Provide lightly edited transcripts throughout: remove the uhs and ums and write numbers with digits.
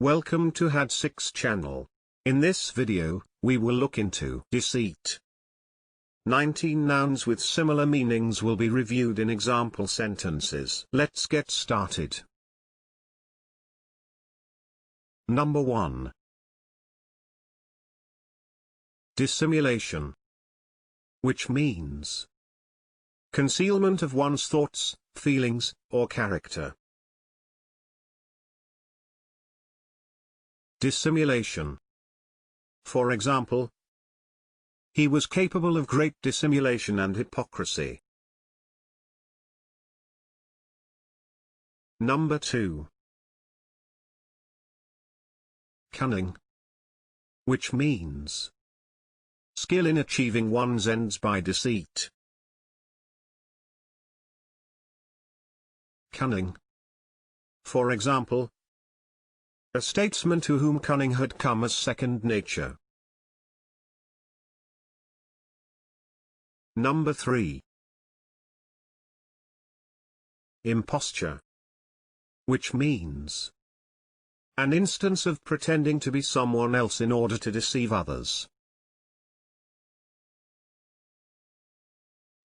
Welcome to Had6 channel. In this video, we will look into deceit. 19 nouns with similar meanings will be reviewed in example sentences. Let's get started. Number 1. Dissimulation, which means concealment of one's thoughts, feelings, or character. Dissimulation. For example, he was capable of great dissimulation and hypocrisy. Number 2. Cunning, which means skill in achieving one's ends by deceit. Cunning. For example, a statesman to whom cunning had come as second nature. Number 3. Imposture, which means an instance of pretending to be someone else in order to deceive others.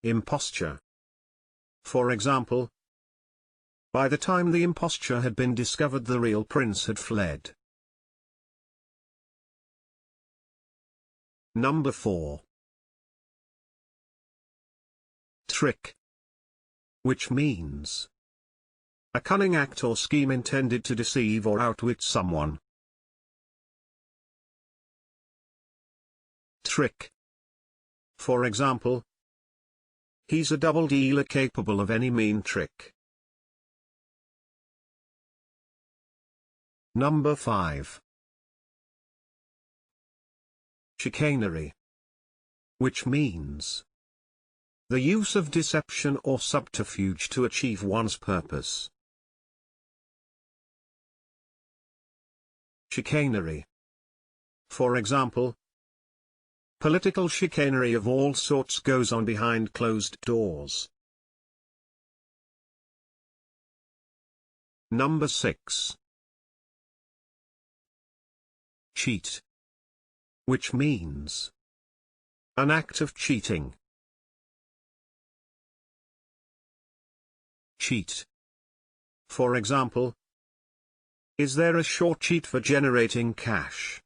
Imposture. For example, by the time the imposture had been discovered, the real prince had fled. Number 4. Trick, which means a cunning act or scheme intended to deceive or outwit someone. Trick. For example, he's a double dealer capable of any mean trick. Number 5. Chicanery, which means the use of deception or subterfuge to achieve one's purpose. Chicanery. For example, political chicanery of all sorts goes on behind closed doors. Number 6. Cheat, which means an act of cheating. Cheat. For example, is there a short cheat for generating cash?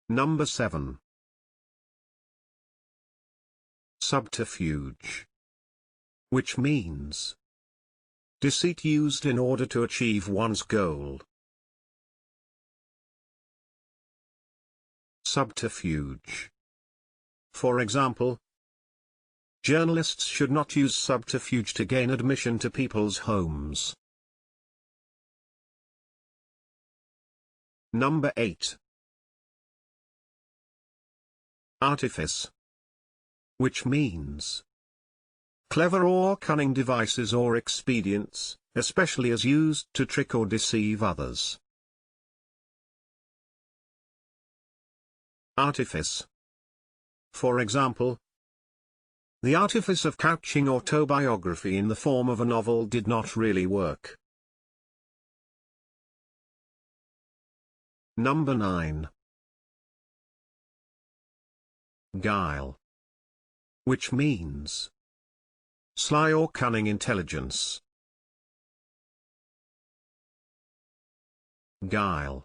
Number 7. Subterfuge, which means deceit used in order to achieve one's goal. Subterfuge. For example, journalists should not use subterfuge to gain admission to people's homes. Number 8. Artifice, which means clever or cunning devices or expedients, especially as used to trick or deceive others. Artifice. For example, the artifice of couching autobiography in the form of a novel did not really work. Number 9. Guile, which means sly or cunning intelligence. Guile.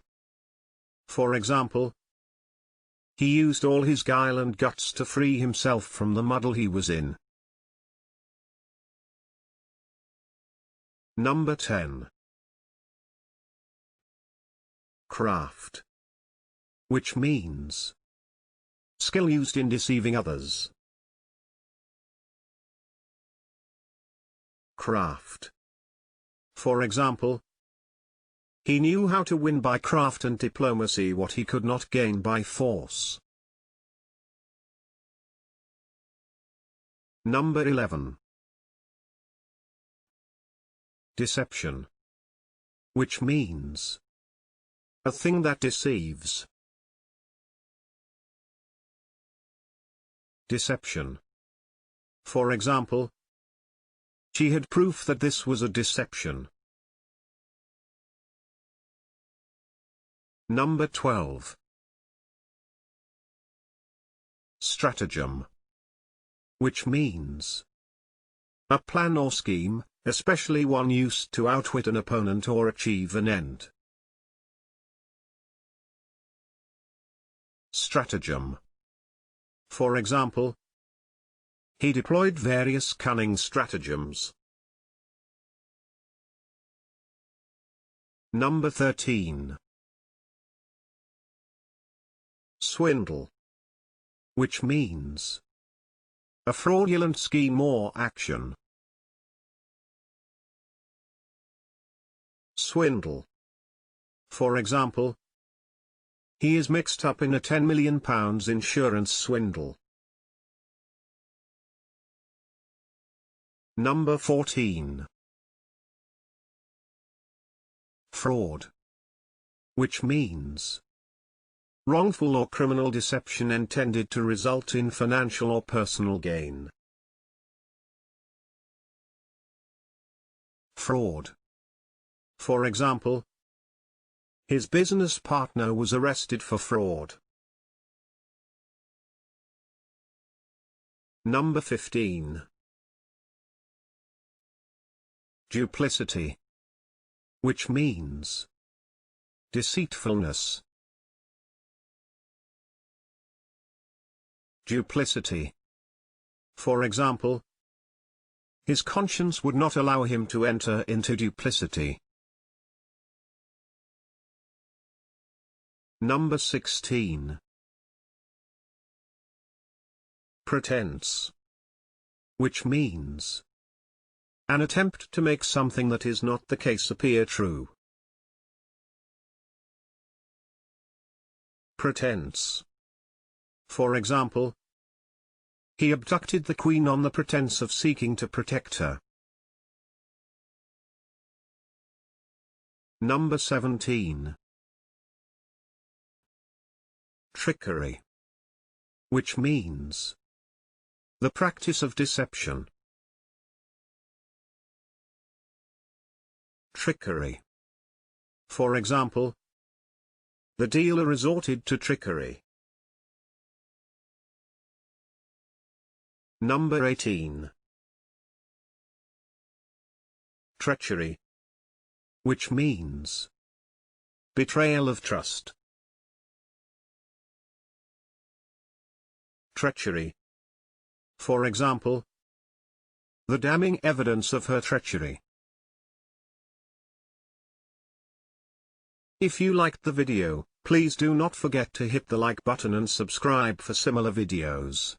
For example, he used all his guile and guts to free himself from the muddle he was in. Number 10. Craft, which means skill used in deceiving others. Craft. For example, he knew how to win by craft and diplomacy what he could not gain by force. Number 11. Deception, which means a thing that deceives. Deception. For example, she had proof that this was a deception. Number 12. Stratagem. Which means a plan or scheme, especially one used to outwit an opponent or achieve an end. Stratagem. For example, he deployed various cunning stratagems. Number 13. Swindle. Which means a fraudulent scheme or action. Swindle. For example, he is mixed up in a £10 million insurance swindle. Number 14. Fraud. Which means wrongful or criminal deception intended to result in financial or personal gain. Fraud. For example, his business partner was arrested for fraud. Number 15. Duplicity. Which means deceitfulness. Duplicity. For example, his conscience would not allow him to enter into duplicity. Number 16. Pretense. Which means an attempt to make something that is not the case appear true. Pretense. For example, he abducted the Queen on the pretense of seeking to protect her. Number 17. Trickery. Which means the practice of deception. Trickery. For example, the dealer resorted to trickery. Number 18. Treachery. Which means betrayal of trust. Treachery. For example, the damning evidence of her treachery. If you liked the video, please do not forget to hit the like button and subscribe for similar videos.